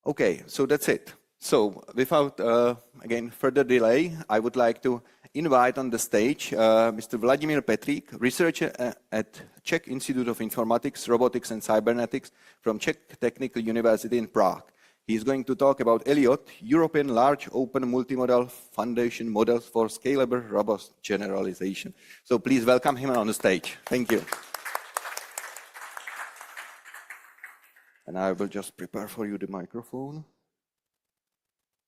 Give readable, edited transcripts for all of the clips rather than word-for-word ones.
Okay, so that's it. So without, again, further delay, I would like to invite on the stage Mr. Vladimír Petrík, researcher at Czech Institute of Informatics, Robotics and Cybernetics from Czech Technical University in Prague. He is going to talk about ELLIOT, European Large Open Multimodal Foundation Models for Scalable Robust Generalization. So please welcome him on the stage. Thank you. And I will just prepare for you the microphone.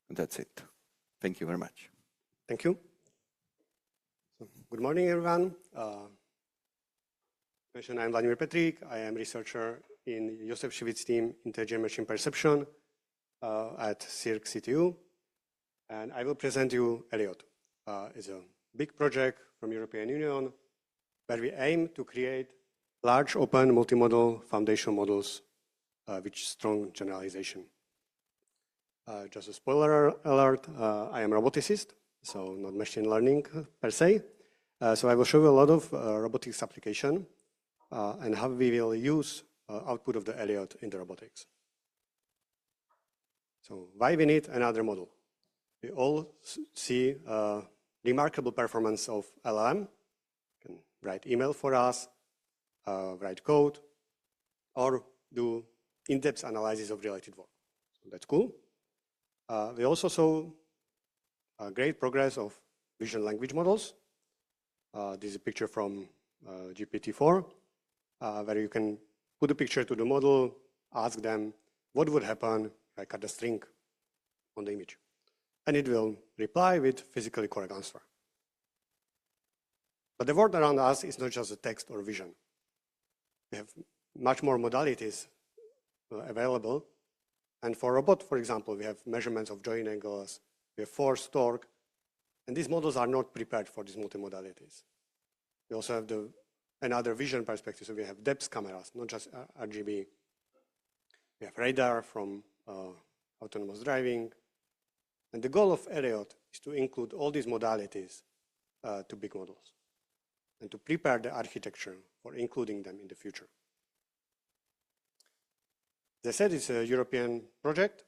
And that's it. Thank you very much. Thank you. So, good morning, everyone. I'm Vladimír Petrík. I am researcher in Josef Šivic's team, Intelligent Machine Perception at CIRC CTU. And I will present you ELLIOT. It's a big project from European Union where we aim to create large open multimodal foundation models with strong generalization. Just a spoiler alert, I am a roboticist, so not machine learning per se. So I will show you a lot of robotics application and how we will use output of the ELLIOT in the robotics. So why we need another model? We all see remarkable performance of LLM. You can write email for us, write code, or do in-depth analysis of related work. So that's cool. We also saw great progress of vision language models. This is a picture from GPT-4, where you can put a picture to the model, ask them what would happen if I cut a string on the image. And it will reply with physically correct answer. But the world around us is not just a text or vision. We have much more modalities available. And for a robot, for example, we have measurements of joint angles, we have force, torque, and these models are not prepared for these multimodalities. We also have another vision perspective, so we have depth cameras, not just RGB. We have radar from autonomous driving. And the goal of ELLIOT is to include all these modalities to big models and to prepare the architecture for including them in the future. As I said, it's a European project,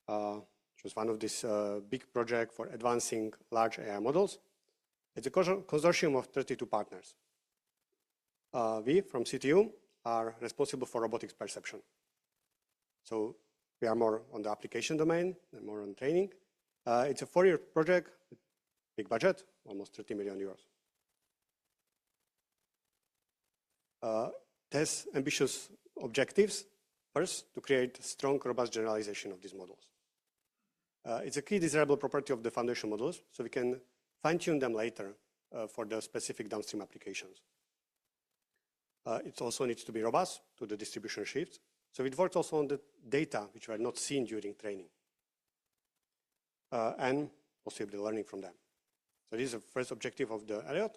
which was one of these big projects for advancing large AI models. It's a consortium of 32 partners. We, from CTU, are responsible for robotics perception. So we are more on the application domain and more on training. It's a 4-year project, big budget, almost 30 million euros. It has ambitious objectives. First, to create strong, robust generalization of these models. It's a key desirable property of the foundation models, so we can fine-tune them later for the specific downstream applications. It also needs to be robust to the distribution shifts, so it works also on the data which were not seen during training, and possibly learning from them. So this is the first objective of the ELLIOT.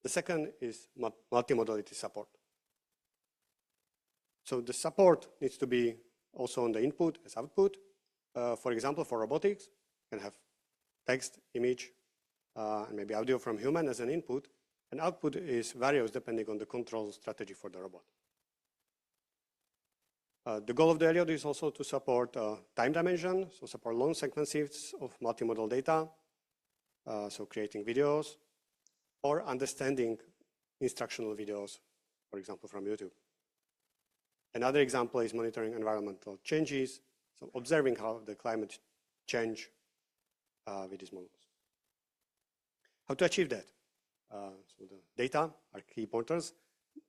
The second is multimodality support. So the support needs to be also on the input as output. For example, for robotics, you can have text, image, and maybe audio from human as an input. And output is various depending on the control strategy for the robot. The goal of the ELLIOT is also to support time dimension, so support long sequences of multimodal data, so creating videos, or understanding instructional videos, for example, from YouTube. Another example is monitoring environmental changes, so observing how the climate change with these models. How to achieve that? So the data are key pointers,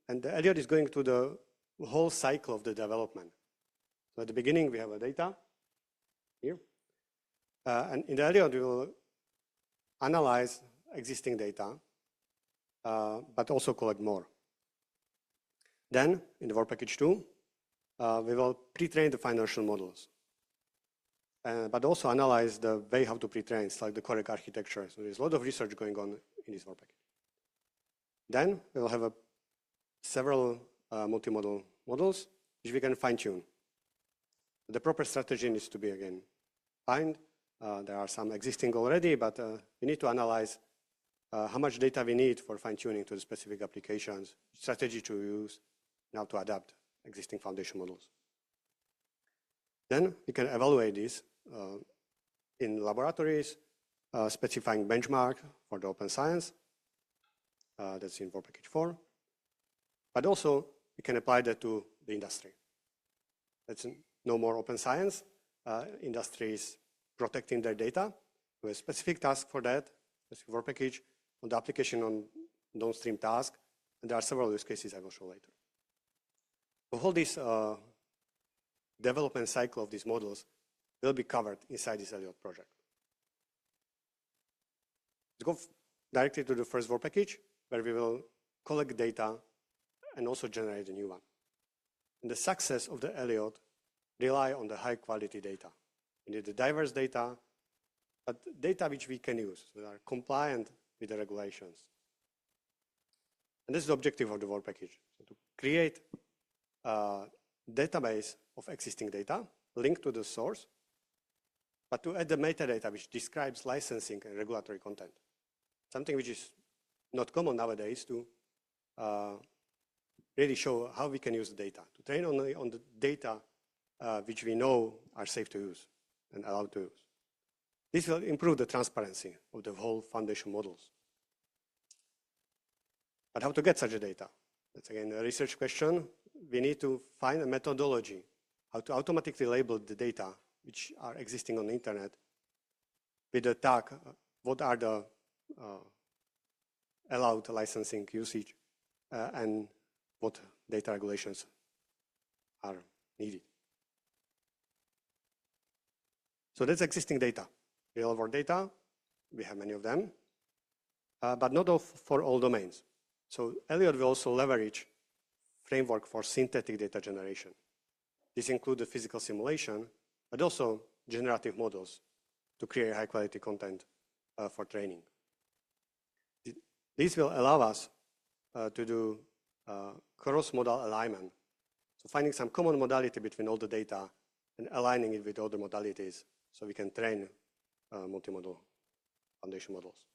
and the ELLIOT is going through the whole cycle of the development. So at the beginning, we have a data here, and in the ELLIOT, we will analyze existing data, but also collect more. Then, in the work package 2, we will pre-train the financial models, but also analyze the way how to pre-train, like the correct architecture. So there's a lot of research going on in this work package. Then we will have several multimodal models which we can fine-tune. The proper strategy needs to be, again, defined. There are some existing already, but we need to analyze how much data we need for fine-tuning to the specific applications, strategy to use, now to adapt existing foundation models. Then we can evaluate this in laboratories, specifying benchmark for the open science. That's in work package 4. But also, we can apply that to the industry. That's no more open science. Industry is protecting their data. We have a specific task for that, specific work package on the application on downstream task. And there are several use cases I will show later. The whole this development cycle of these models will be covered inside this ELLIOT project. Let's go directly to the first work package, where we will collect data and also generate a new one. And the success of the ELLIOT rely on the high quality data. We need the diverse data, but data which we can use, that are compliant with the regulations. And this is the objective of the work package. So to create a database of existing data linked to the source, but to add the metadata which describes licensing and regulatory content. Something which is not common nowadays to really show how we can use the data, to train on the data which we know are safe to use and allowed to use. This will improve the transparency of the whole foundation models. But how to get such a data? That's again a research question. We need to find a methodology how to automatically label the data which are existing on the internet with the tag, what are the allowed licensing usage and what data regulations are needed. So that's existing data, real world data. We have many of them, but not for all domains. So ELLIOT will also leverage framework for synthetic data generation. This includes the physical simulation, but also generative models to create high quality content for training. This will allow us to do cross-modal alignment. So finding some common modality between all the data and aligning it with other modalities so we can train multimodal foundation models.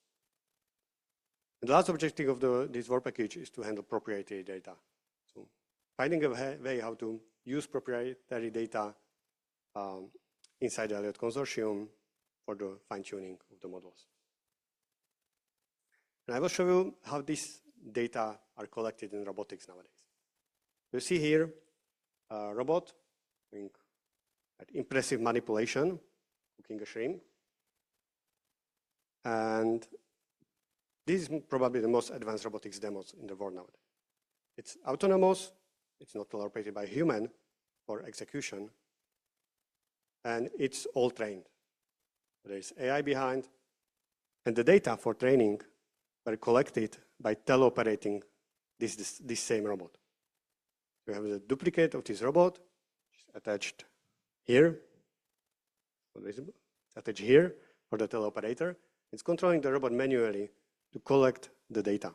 And the last objective of this work package is to handle proprietary data. So finding a way how to use proprietary data inside the ELLIOT consortium for the fine-tuning of the models. And I will show you how these data are collected in robotics nowadays. You see here a robot doing impressive manipulation, cooking a shrimp. And this is probably the most advanced robotics demos in the world nowadays. It's autonomous, it's not operated by human for execution, and it's all trained. There is AI behind, and the data for training were collected by teleoperating this same robot. We have a duplicate of this robot, which is attached here, attached here for the teleoperator. It's controlling the robot manually to collect the data.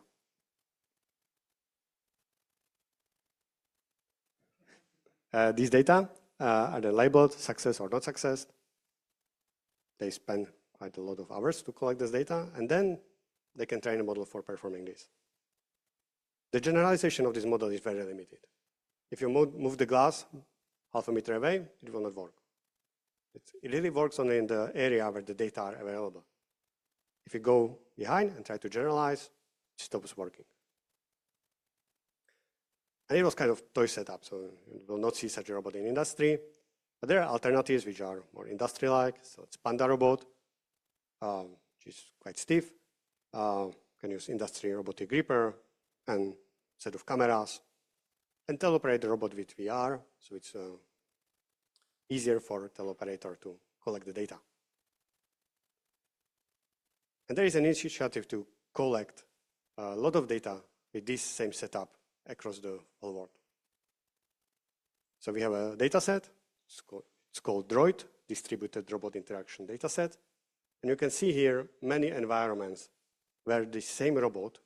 These data are then labeled success or not success. They spend quite a lot of hours to collect this data, and then they can train a model for performing this. The generalization of this model is very limited. If you move the glass half a meter away, it will not work. It really works only in the area where the data are available. If you go behind and try to generalize, it stops working. And it was kind of toy setup, so you will not see such a robot in industry. But there are alternatives which are more industry-like. So it's Panda robot, which is quite stiff. You can use industry robotic gripper and set of cameras, and teleoperate the robot with VR, so it's easier for teleoperator to collect the data. And there is an initiative to collect a lot of data with this same setup across the whole world. So we have a data set, it's called DROID, Distributed Robot Interaction Dataset. And you can see here many environments where the same robot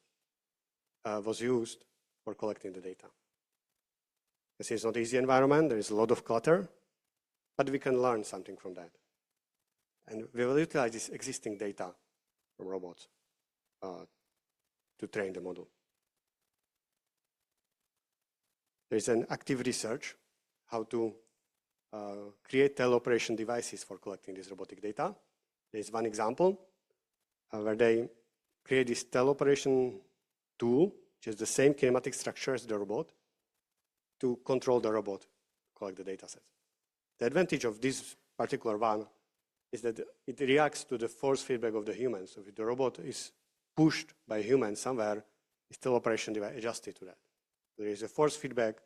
was used for collecting the data. This is not an easy environment, there is a lot of clutter, but we can learn something from that. And we will utilize this existing data from robots to train the model. There is an active research how to create teleoperation devices for collecting this robotic data. There is one example where they create this teleoperation tool, which is the same kinematic structure as the robot, to control the robot, collect the data set. The advantage of this particular one is that it reacts to the force feedback of the human. So if the robot is pushed by a human somewhere, the teleoperation device adjusted to that. There is a force feedback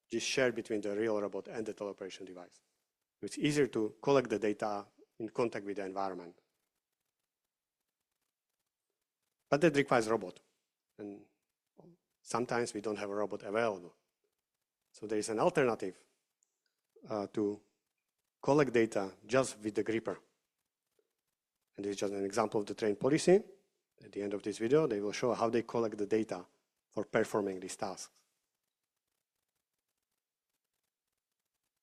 which is shared between the real robot and the teleoperation device. It's easier to collect the data in contact with the environment. But that requires a robot. And sometimes we don't have a robot available. So there is an alternative to collect data just with the gripper. And this is just an example of the train policy. At the end of this video, they will show how they collect the data for performing these tasks.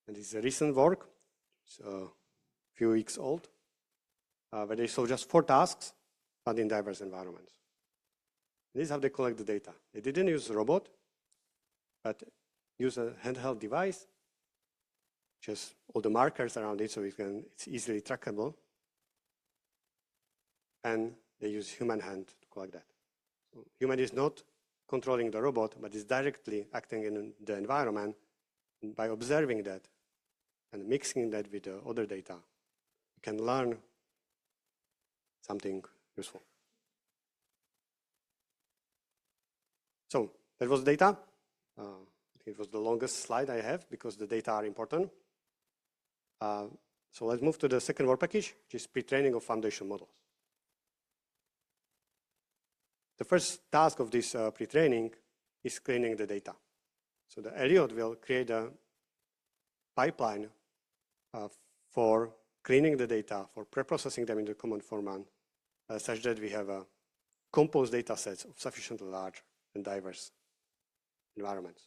And this is a recent work, it's a few weeks old, where they saw just 4 tasks, but in diverse environments. This is how they collect the data. They didn't use a robot, but use a handheld device, just all the markers around it so it's easily trackable. And they use human hand to collect that. So human is not controlling the robot, but is directly acting in the environment. And by observing that and mixing that with the other data, you can learn something useful. So that was data. It was the longest slide I have because the data are important. So let's move to the second work package, which is pre-training of foundation models. The first task of this pre-training is cleaning the data. So the ELLIOT will create a pipeline for cleaning the data, for pre-processing them in the common format, such that we have composed data sets of sufficiently large and diverse environments.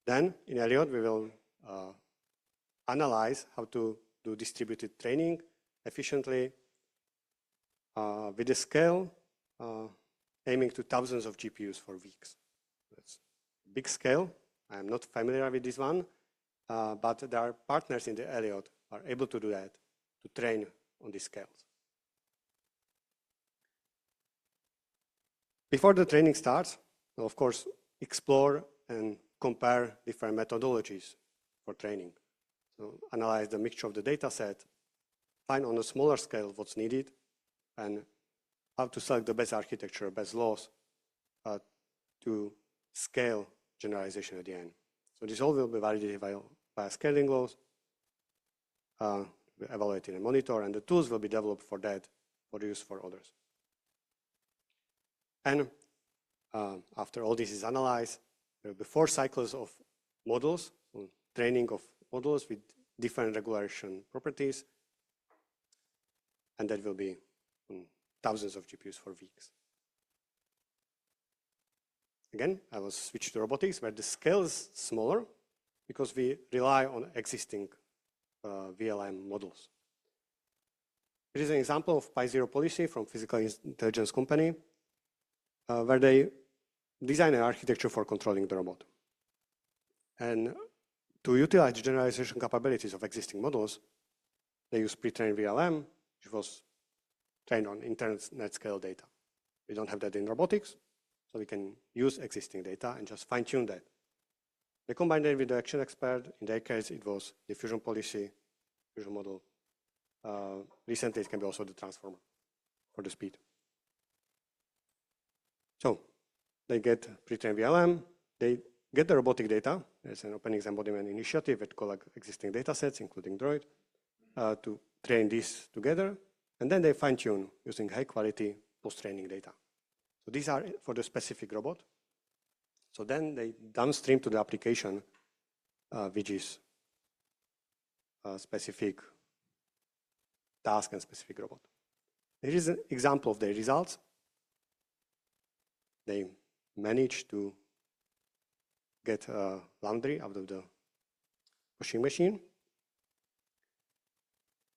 Then in ELLIOT, we will analyze how to do distributed training efficiently with a scale aiming to thousands of GPUs for weeks. That's a big scale. I'm not familiar with this one, but there are partners in the ELLIOT who are able to do that, to train on these scales. Before the training starts, we'll of course explore and compare different methodologies for training. So analyze the mixture of the data set, find on a smaller scale what's needed, and how to select the best architecture, best laws to scale generalization at the end. So this all will be validated by scaling laws, evaluated and monitored, and the tools will be developed for that, for use for others. And after all this is analyzed, there will be 4 cycles of models, training of models with different regularization properties, and that will be thousands of GPUs for weeks. Again, I will switch to robotics, where the scale is smaller because we rely on existing VLM models. Here is an example of Pi0 policy from physical intelligence company, where they design an architecture for controlling the robot. And to utilize generalization capabilities of existing models, they use pre-trained VLM, which was trained on internet scale data. We don't have that in robotics, so we can use existing data and just fine-tune that. They combine that with the action expert. In their case, it was diffusion policy, diffusion model. Recently, it can be also the transformer for the speed. So they get pre-trained VLM, they get the robotic data. There's an OpenX embodiment initiative that collects existing data sets, including Droid, to train this together. And then they fine-tune using high-quality post-training data. So these are for the specific robot. So then they downstream to the application, which is a specific task and specific robot. Here is an example of the results. They managed to get laundry out of the washing machine.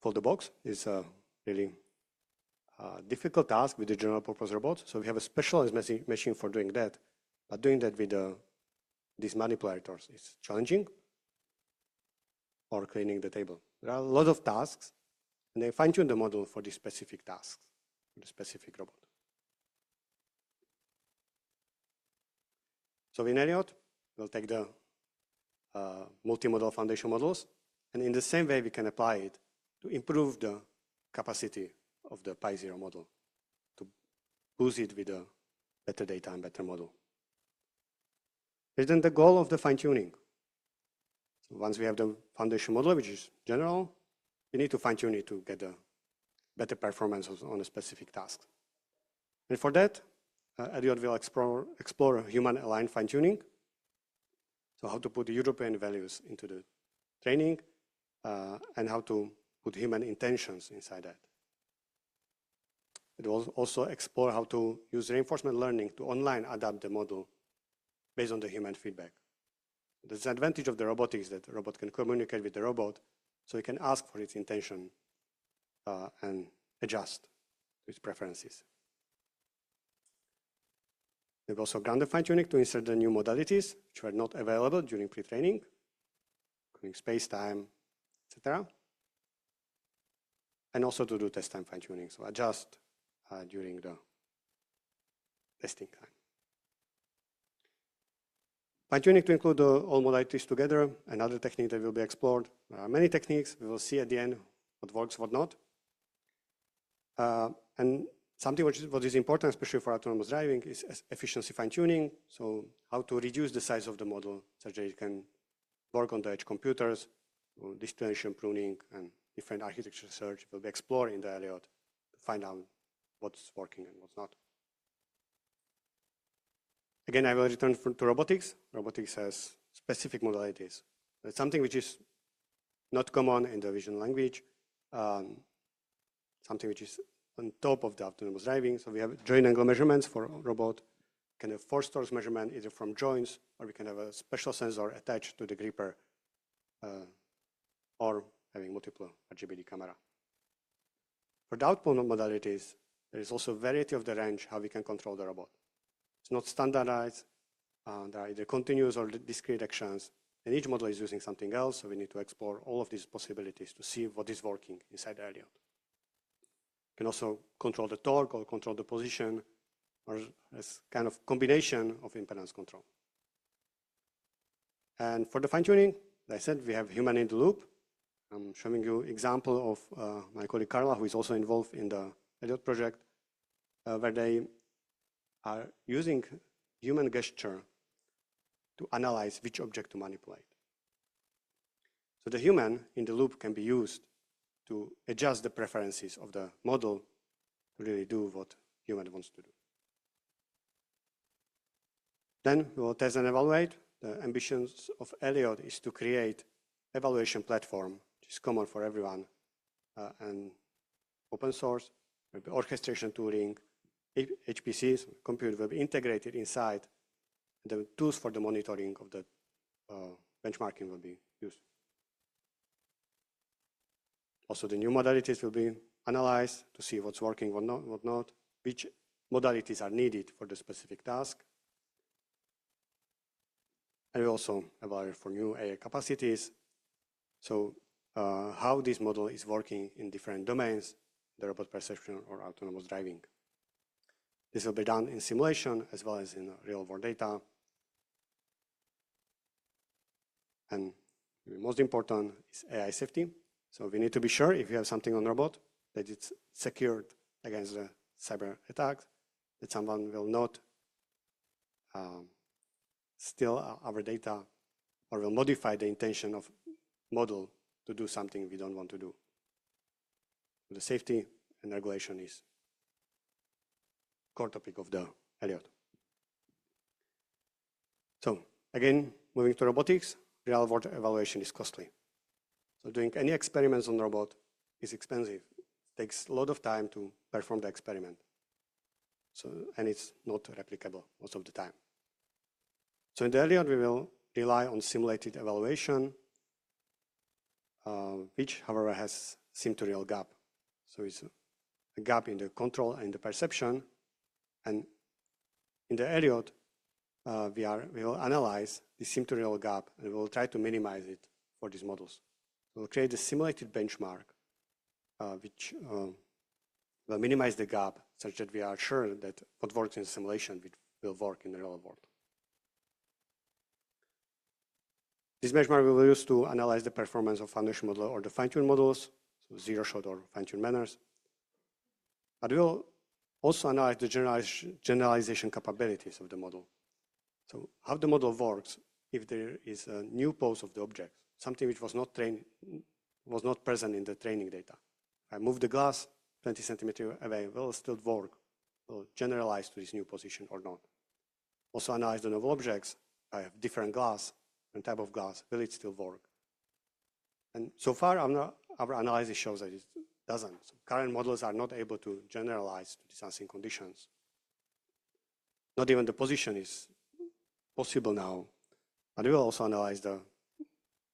For the box is a really difficult task with the general purpose robot. So we have a specialized machine for doing that. But doing that with these manipulators is challenging. or cleaning the table. There are a lot of tasks, and they fine-tune the model for these specific tasks, for the specific robot. So in ELLIOT, we'll take the multimodal foundation models, and in the same way, we can apply it to improve the capacity of the Pi0 model, to boost it with a better data and better model. Here's then the goal of the fine-tuning. So once we have the foundation model, which is general, we need to fine-tune it to get a better performance on a specific task. And for that, ELLIOT will explore human-aligned fine-tuning. So how to put European values into the training, and how to put human intentions inside that. It will also explore how to use reinforcement learning to online adapt the model based on the human feedback. There's an advantage of the robotics that the robot can communicate with the robot, so it can ask for its intention and adjust its preferences. We've also grounded fine-tuning to insert the new modalities which were not available during pre-training, including space-time, etc. And also to do test time fine-tuning, so adjust during the testing time. Fine-tuning to include all modalities together, another technique that will be explored. There are many techniques. We will see at the end what works, what not. And something what is important, especially for autonomous driving, is efficiency fine-tuning. So how to reduce the size of the model such that it can work on the edge computers, distribution pruning, and different architecture search will be explored in the ELLIOT to find out what's working and what's not. Again, I will return to robotics. Robotics has specific modalities. It's something which is not common in the vision language, something which is on top of the autonomous driving. So we have joint angle measurements for a robot. We can have force torque measurement either from joints, or we can have a special sensor attached to the gripper, or having multiple RGBD camera. For the output modalities, there is also a variety of the range how we can control the robot. It's not standardized. There are either continuous or discrete actions, and each model is using something else, so we need to explore all of these possibilities to see what is working inside the ELLIOT. You can also control the torque or control the position, or as kind of combination of impedance control. And for the fine-tuning, as I said, we have human in the loop. I'm showing you an example of my colleague Carla, who is also involved in the ELLIOT project, where they are using human gesture to analyze which object to manipulate. So the human in the loop can be used to adjust the preferences of the model to really do what human wants to do. Then we will test and evaluate. The ambitions of ELLIOT is to create evaluation platform which is common for everyone and open source. There will be orchestration tooling, HPCs, computer will be integrated inside. The tools for the monitoring of the benchmarking will be used. Also, the new modalities will be analyzed to see what's working, what not, which modalities are needed for the specific task. And we also evaluate for new AI capacities. So how this model is working in different domains, the robot perception or autonomous driving. This will be done in simulation as well as in real-world data. And the most important is AI safety. So we need to be sure if you have something on robot that it's secured against the cyber attacks, that someone will not steal our data or will modify the intention of model to do something we don't want to do. The safety and regulation is core topic of the ELLIOT. So again, moving to robotics, real-world evaluation is costly. So doing any experiments on robot is expensive. It takes a lot of time to perform the experiment. So, and it's not replicable most of the time. So in the ELLIOT, we will rely on simulated evaluation, which, however, has sim-to-real gap. So it's a gap in the control and the perception. And in the ELLIOT, we will analyze the sim-to-real gap, and we will try to minimize it for these models. We'll create a simulated benchmark, which will minimize the gap such that we are sure that what works in simulation will work in the real world. This benchmark we will use to analyze the performance of foundation model or the fine-tuned models, so zero-shot or fine-tuned manners. But we will also analyze the generalization capabilities of the model. So how the model works if there is a new pose of the object, something which was not present in the training data. If I move the glass 20 centimeters away, will it still work? Will it generalize to this new position or not? Also analyze the novel objects. I have different glass, different type of glass. Will it still work? And so far, our analysis shows that it doesn't. So current models are not able to generalize to these unseen conditions. Not even the position is possible now. But we will also analyze the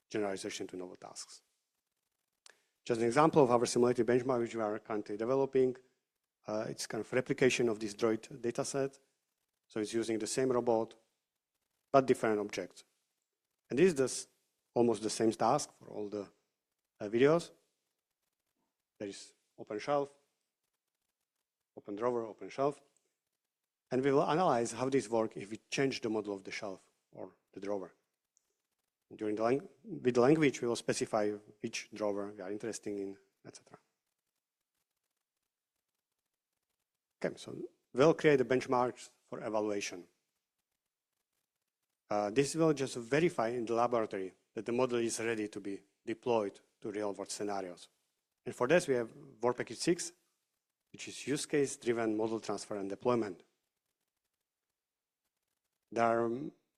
generalization to novel tasks. Just an example of our simulated benchmark, which we are currently developing. It's kind of replication of this droid dataset. So it's using the same robot, but different objects. And this is almost the same task for all the videos. There is open shelf, open drawer, open shelf. And we will analyze how this works if we change the model of the shelf or the drawer. With the language, we will specify which drawer we are interested in, etc. Okay, so we'll create the benchmarks for evaluation. This will just verify in the laboratory that the model is ready to be deployed to real-world scenarios. And for this, we have Work Package 6, which is use case-driven model transfer and deployment. There are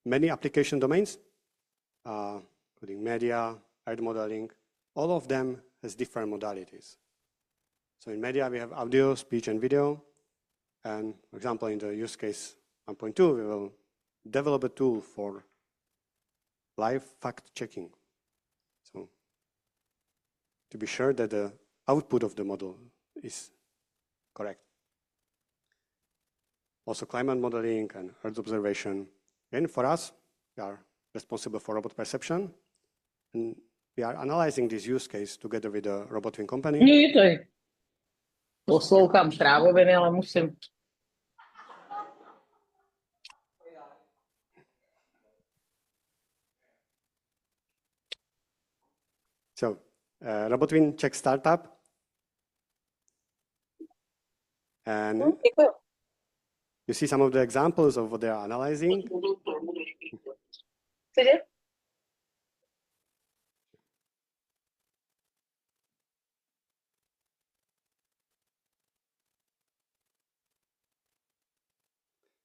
many application domains, including media, art modeling. All of them has different modalities. So in media, we have audio, speech, and video. And for example, in the use case 1.2, we will develop a tool for live fact checking. So to be sure that the output of the model is correct. Also climate modeling and Earth observation. And for us, we are responsible for robot perception. And we are analyzing this use case together with the robot wing company. Vítej. Poslouchám krávoviny, ale musím. So, RobotWin Czech startup. And you see some of the examples of what they are analyzing.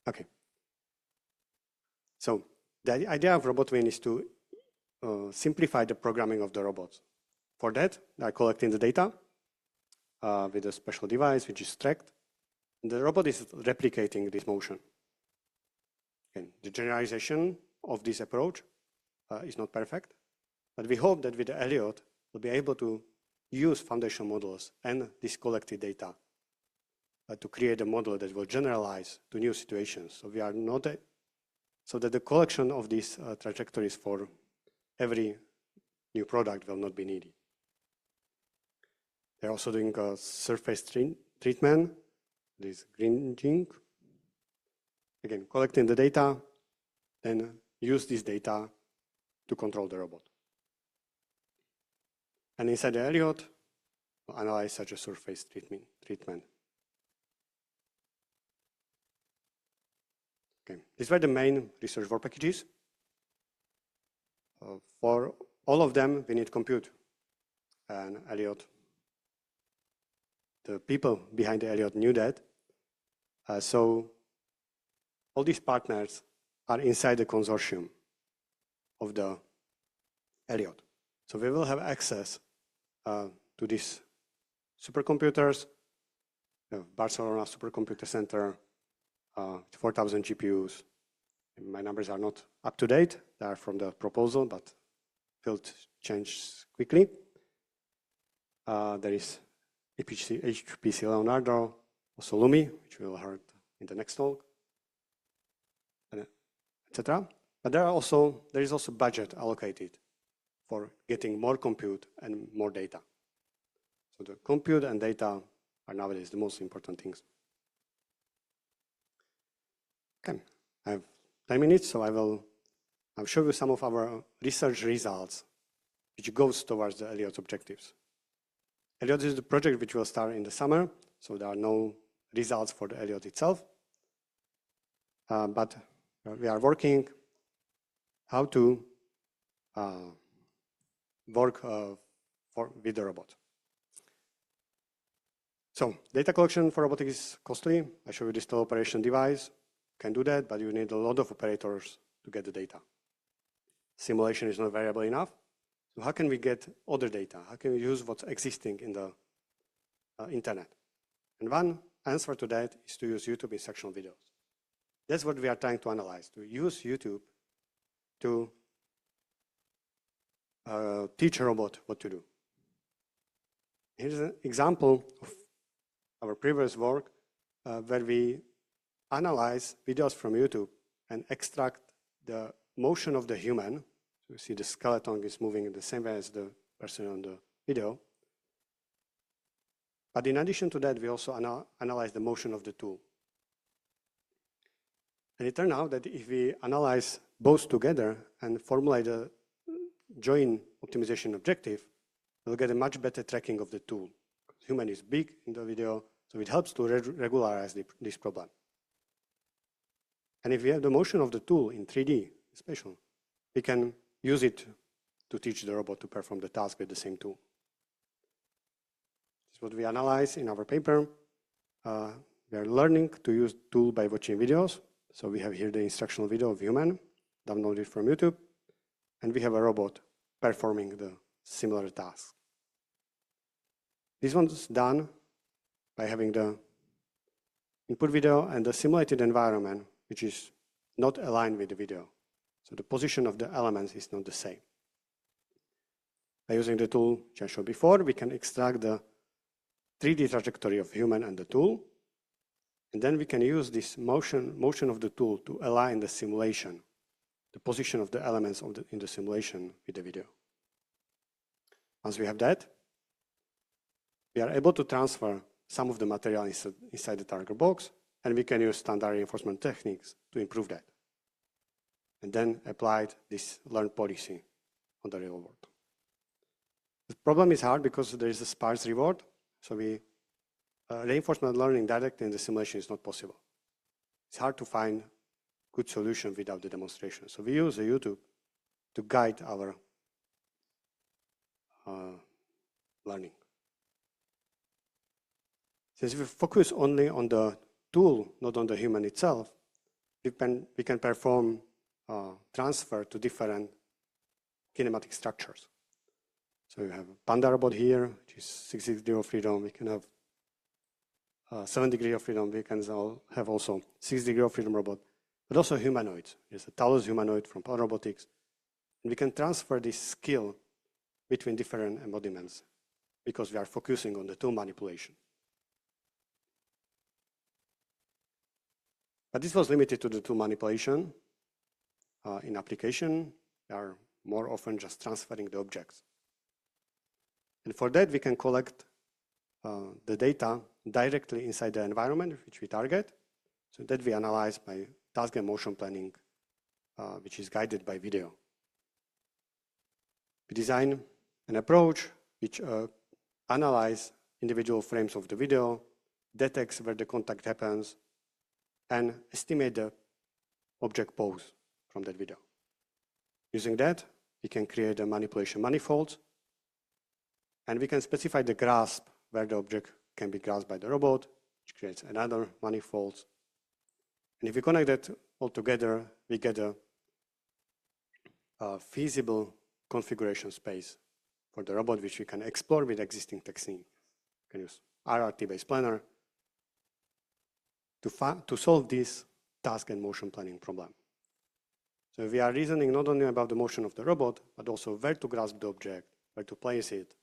Okay. So the idea of RobotWin is to simplify the programming of the robots. For that, they are collecting the data with a special device which is tracked. And the robot is replicating this motion. And the generalization of this approach is not perfect, but we hope that with the ELLIOT, we'll be able to use foundation models and this collected data to create a model that will generalize to new situations. So we are not so that the collection of these trajectories for every new product will not be needed. They're also doing a surface treatment, this green. Again, collecting the data, then use this data to control the robot. And inside the ELLIOT, we'll analyze such a surface treatment. Okay, these were the main research work packages. For all of them, we need compute. And ELLIOT, the people behind the ELLIOT knew that. So all these partners are inside the consortium of the ELLIOT. So we will have access to these supercomputers, the Barcelona Supercomputer Center, 4,000 GPUs. My numbers are not up to date. They are from the proposal, but field changes quickly. There is HPC Leonardo, also Lumi, which we will hear in the next talk, etc. But there is also budget allocated for getting more compute and more data. So the compute and data are nowadays the most important things. Okay, I have 10 minutes, so I'll show you some of our research results, which goes towards the ELLIOT objectives. ELLIOT is the project which will start in the summer, so there are no results for the ELLIOT itself. But we are working how to work with the robot. So data collection for robotics is costly. I show you this teleoperation device. You can do that, but you need a lot of operators to get the data. Simulation is not variable enough. So how can we get other data? How can we use what's existing in the internet? And one answer to that is to use YouTube instructional videos. That's what we are trying to analyze, to use YouTube to teach a robot what to do. Here's an example of our previous work where we analyze videos from YouTube and extract the motion of the human. So you see the skeleton is moving in the same way as the person on the video. But in addition to that, we also analyze the motion of the tool. And it turned out that if we analyze both together and formulate a joint optimization objective, we'll get a much better tracking of the tool. Human is big in the video, so it helps to regularize this problem. And if we have the motion of the tool in 3D, spatial, we can use it to teach the robot to perform the task with the same tool. This is what we analyze in our paper. We are learning to use the tool by watching videos. So we have here the instructional video of human, downloaded from YouTube, and we have a robot performing the similar task. This one's done by having the input video and the simulated environment, which is not aligned with the video. So the position of the elements is not the same. By using the tool which I showed before, we can extract the 3D trajectory of human and the tool. And then we can use this motion of the tool to align the simulation, the position of the elements in the simulation with the video. Once we have that, we are able to transfer some of the material inside the target box, and we can use standard reinforcement techniques to improve that. And then apply this learned policy on the real world. The problem is hard because there is a sparse reward, so reinforcement learning directly in the simulation is not possible. It's hard to find good solution without the demonstration. So we use YouTube to guide our learning. Since we focus only on the tool, not on the human itself, we can perform transfer to different kinematic structures. So you have a panda robot here, which is 6 degrees of freedom. We can have 7 degrees of freedom. We can have also 6 degrees of freedom robot, but also humanoids. There's a Talos humanoid from Power Robotics. And we can transfer this skill between different embodiments because we are focusing on the tool manipulation. But this was limited to the tool manipulation. In application, we are more often just transferring the objects. And for that, we can collect the data directly inside the environment which we target. So that we analyze by task and motion planning, which is guided by video. We design an approach which analyzes individual frames of the video, detects where the contact happens, and estimate the object pose from that video. Using that, we can create a manipulation manifold, and we can specify the grasp where the object can be grasped by the robot, which creates another manifold. And if we connect that all together, we get a feasible configuration space for the robot, which we can explore with existing techniques. We can use RRT-based planner to solve this task and motion planning problem. So we are reasoning not only about the motion of the robot, but also where to grasp the object, where to place it,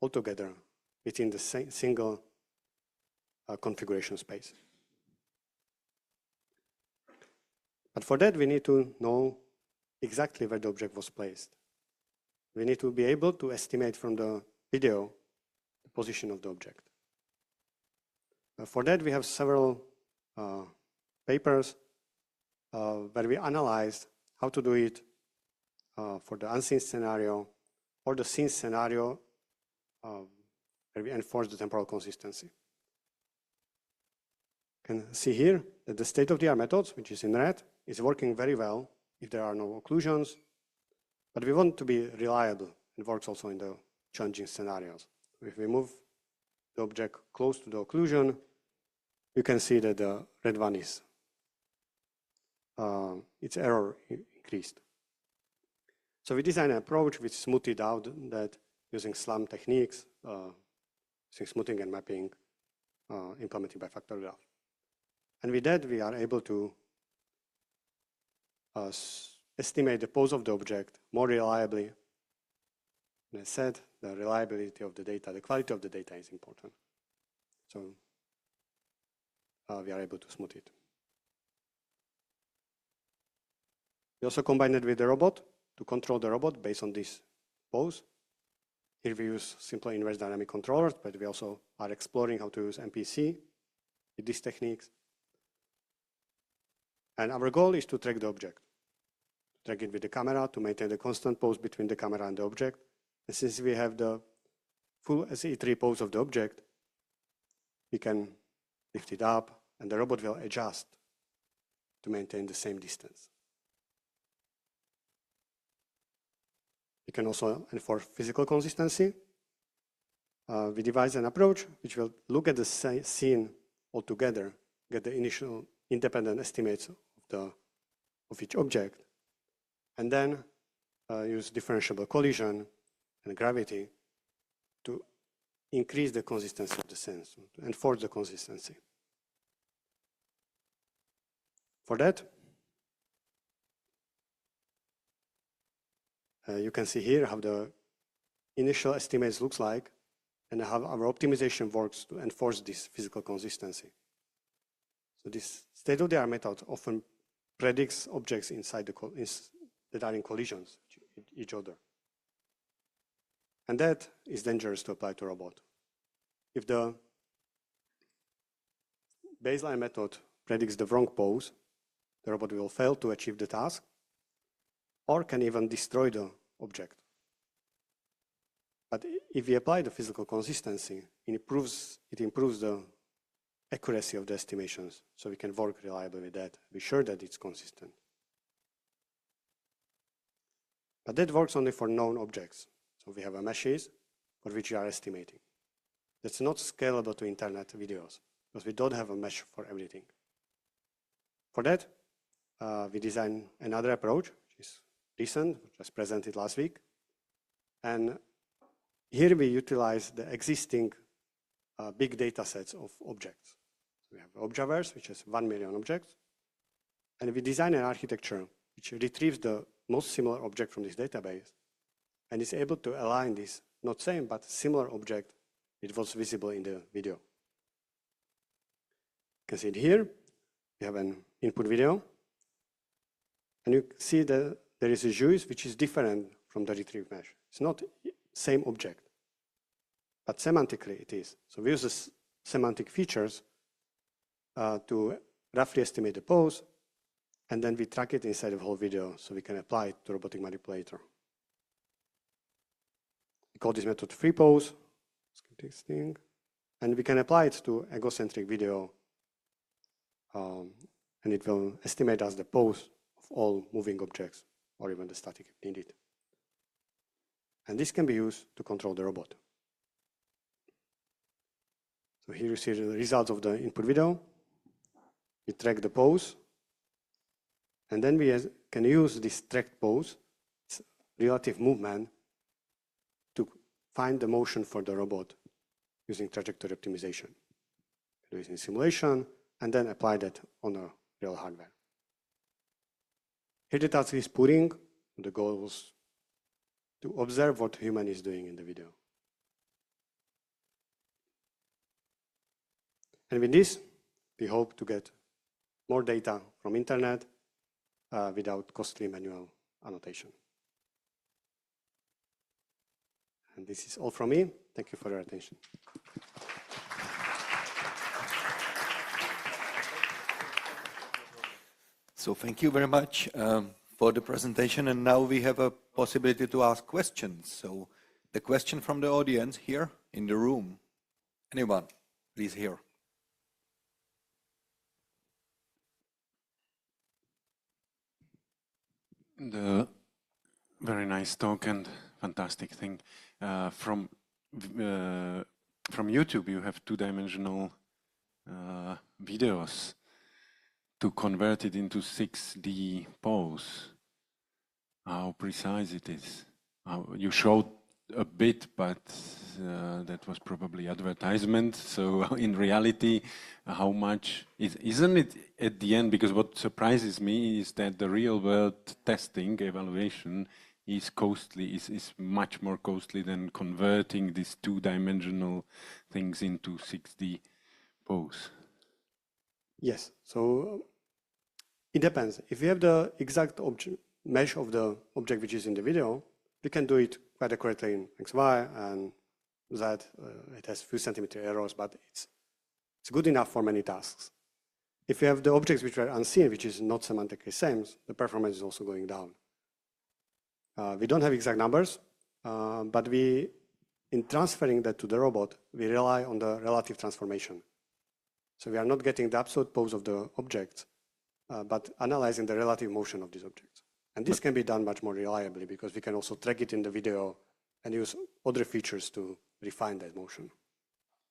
all together within the single configuration space. But for that, we need to know exactly where the object was placed. We need to be able to estimate from the video the position of the object. For that, we have several papers where we analyzed how to do it for the unseen scenario or the seen scenario where we enforce the temporal consistency. You can see here that the state-of-the-art methods, which is in red, is working very well if there are no occlusions, but we want to be reliable. It works also in the challenging scenarios. If we move the object close to the occlusion, you can see that the red one is its error increased. So we designed an approach which smoothed out that using SLAM techniques, using smoothing and mapping, implemented by factor graph. And with that, we are able to estimate the pose of the object more reliably. And I said the reliability of the data, the quality of the data is important. So we are able to smooth it. We also combined it with the robot to control the robot based on this pose. Here we use simple inverse dynamic controllers, but we also are exploring how to use MPC with these techniques. And our goal is to track the object. Track it with the camera to maintain the constant pose between the camera and the object. And since we have the full SE3 pose of the object, we can lift it up and the robot will adjust to maintain the same distance. We can also enforce physical consistency. We devised an approach which will look at the scene altogether, get the initial independent estimates of each object, and then use differentiable collision and gravity to increase the consistency of the sense, to enforce the consistency. For that, you can see here how the initial estimates looks like and how our optimization works to enforce this physical consistency. So this state-of-the-art method often predicts objects inside that are in collisions with each other. And that is dangerous to apply to a robot. If the baseline method predicts the wrong pose, the robot will fail to achieve the task or can even destroy the object. But if we apply the physical consistency, it improves the accuracy of the estimations, so we can work reliably with that, be sure that it's consistent. But that works only for known objects. So we have a meshes for which we are estimating. That's not scalable to internet videos, because we don't have a mesh for everything. For that, we designed another approach, which is recent, which was presented last week. And here we utilize the existing big data sets of objects. So we have Objaverse, which has 1 million objects. And we design an architecture which retrieves the most similar object from this database and is able to align this, not same, but similar object it was visible in the video. You can see it here. We have an input video. And you see that there is a juice which is different from the retrieved mesh. It's not the same object, but semantically it is. So we use the semantic features to roughly estimate the pose, and then we track it inside the whole video so we can apply it to robotic manipulator. We call this method free pose, and we can apply it to egocentric video, and it will estimate us the pose of all moving objects, or even the static if needed. And this can be used to control the robot. So here you see the results of the input video. We track the pose, and then we can use this tracked pose, relative movement, to find the motion for the robot using trajectory optimization. Do it in simulation, and then apply that on a real hardware. Here the task is putting. The goal was to observe what human is doing in the video. And with this, we hope to get more data from internet without costly manual annotation. And this is all from me. Thank you for your attention. So thank you very much for the presentation. And now we have a possibility to ask questions. So the question from the audience here in the room. Anyone, please here. The very nice talk and fantastic thing. From YouTube, you have two-dimensional videos to convert it into 6D pose. How precise it is. You showed a bit, but that was probably advertisement. So in reality, how much isn't it at the end? Because what surprises me is that the real world testing evaluation is costly, is much more costly than converting these two-dimensional things into 6D pose. Yes, so it depends. If you have the exact mesh of the object which is in the video, we can do it quite accurately in XY and Z. It has few centimeter errors, but it's good enough for many tasks. If you have the objects which are unseen, which is not semantically same, the performance is also going down. We don't have exact numbers, but in transferring that to the robot, we rely on the relative transformation. So we are not getting the absolute pose of the objects, but analyzing the relative motion of these objects. And this can be done much more reliably because we can also track it in the video and use other features to refine that motion.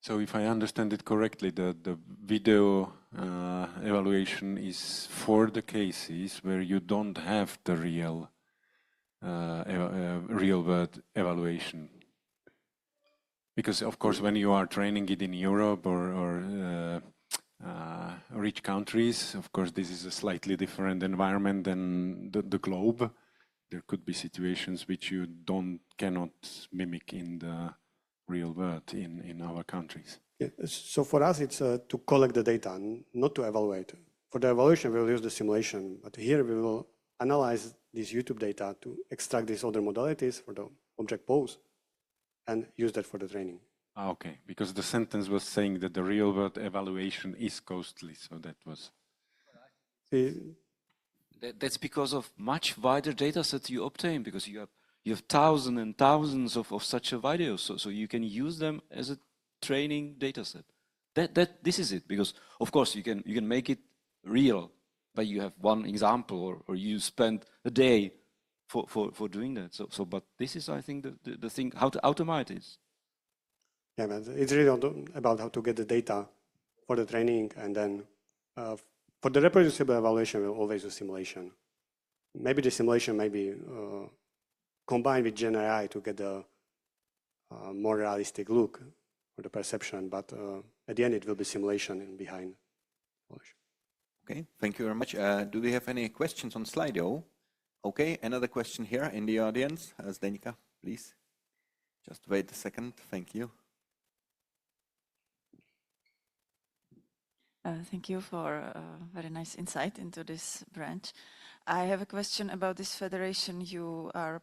So if I understand it correctly, the video evaluation is for the cases where you don't have the real world evaluation. Because of course, when you are training it in Europe or rich countries, of course, this is a slightly different environment than the globe. There could be situations which you cannot mimic in the real world in our countries. Yeah, so for us, it's to collect the data, not to evaluate. For the evaluation, we'll use the simulation, but here we will analyze this YouTube data to extract these other modalities for the object pose and use that for the training. Okay, because the sentence was saying that the real world evaluation is costly, so that was... That's because of much wider data set you obtain, because you have thousands and thousands of such a videos, so you can use them as a training data set. This is it, because of course you can make it real, but you have one example or you spend a day for doing that. So but this is, I think, the thing, how to automate this. Yeah, but it's really about how to get the data for the training, and then for the reproducible evaluation, we'll always use simulation. Maybe the simulation may be combined with GenAI to get a more realistic look or the perception, but at the end it will be simulation behind. Okay, thank you very much. Do we have any questions on Slido? Okay, another question here in the audience. Zdeňka, please. Just wait a second. Thank you. Thank you for a very nice insight into this branch. I have a question about this federation you are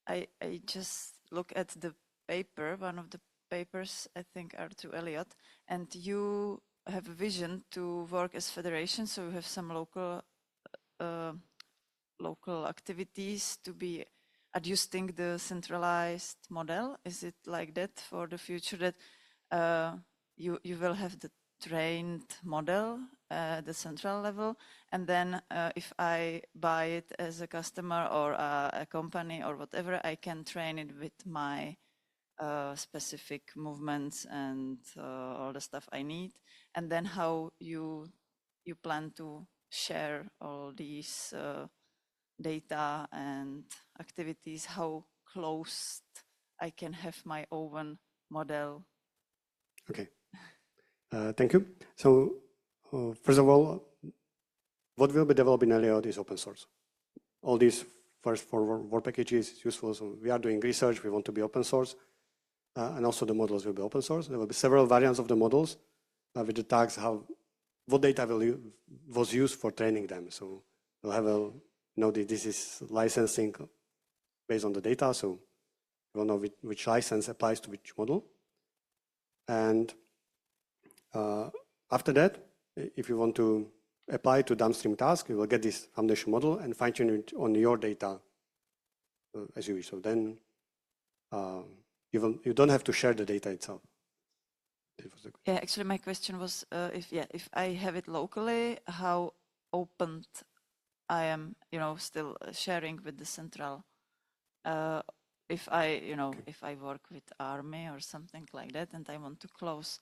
I just look at the paper, one of the papers I think are to ELLIOT, and you have a vision to work as federation, so you have some local activities to be adjusting the centralized model. Is it like that for the future, that you will have the trained model at the central level, and then if I buy it as a customer or a company or whatever, I can train it with my specific movements and all the stuff I need, and then how you plan to share all these data and activities, how close I can have my own model. Okay. Thank you. So first of all, what will be developed in ELLIOT is open source. All these first for work packages is useful. So we are doing research. We want to be open source. And also the models will be open source. There will be several variants of the models with the tags, what data was used for training them. So we'll have this is licensing based on the data. So You will know which license applies to which model. And after that, if you want to apply to downstream task, you will get this foundation model and fine-tune it on your data as you wish. So then you don't have to share the data itself. Yeah, actually, my question was if I have it locally, how open I am, still sharing with the central. If I work with army or something like that, and I want to close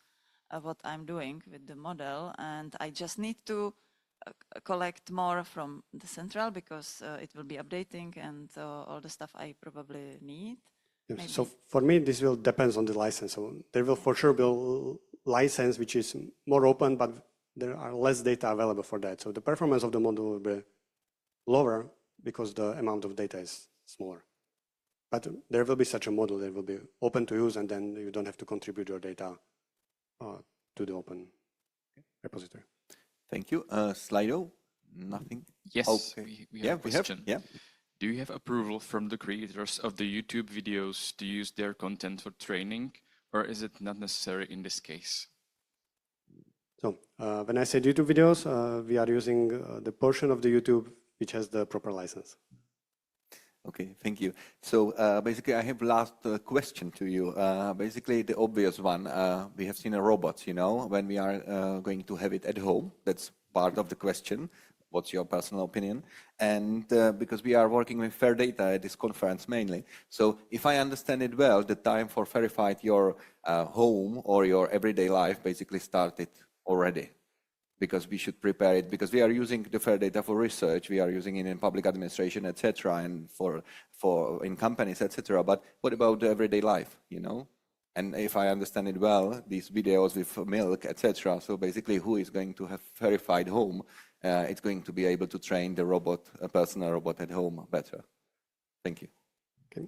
what I'm doing with the model, and I just need to collect more from the central because it will be updating and all the stuff I probably need. Yes. So for me, this will depend on the license. So there will for sure be a license which is more open, but there are less data available for that. So the performance of the model will be lower because the amount of data is smaller. But there will be such a model that will be open to use, and then you don't have to contribute your data to the open repository. Thank you. Slido? Nothing? Yes, Okay. we have a question. Yeah. Do you have approval from the creators of the YouTube videos to use their content for training, or is it not necessary in this case? So when I said YouTube videos, we are using the portion of the YouTube which has the proper license. Okay, thank you. So basically, I have last question to you. Basically, the obvious one, we have seen a robot, when we are going to have it at home. That's part of the question. What's your personal opinion? And because we are working with fair data at this conference mainly. So if I understand it well, the time for verified your home or your everyday life basically started already. Because we should prepare it, because we are using the fair data for research, we are using it in public administration, etc., and for in companies, etc. But what about the everyday life, And if I understand it well, these videos with milk, etc. So basically, who is going to have verified home? It's going to be able to train the robot, a personal robot at home better. Thank you. Okay.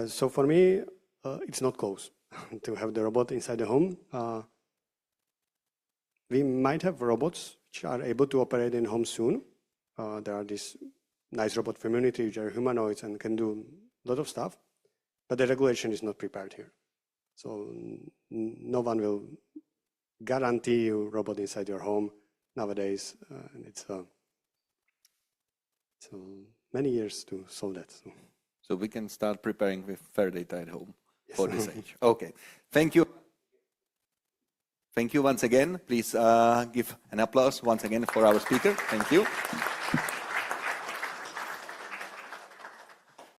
So for me, it's not close to have the robot inside the home. We might have robots which are able to operate in home soon. There are these nice robot community which are humanoids and can do a lot of stuff, but the regulation is not prepared here. So no one will guarantee you a robot inside your home nowadays. And it's many years to solve that. So we can start preparing with fair data at home for this age. Okay, thank you. Thank you once again. Please give an applause once again for our speaker. Thank you.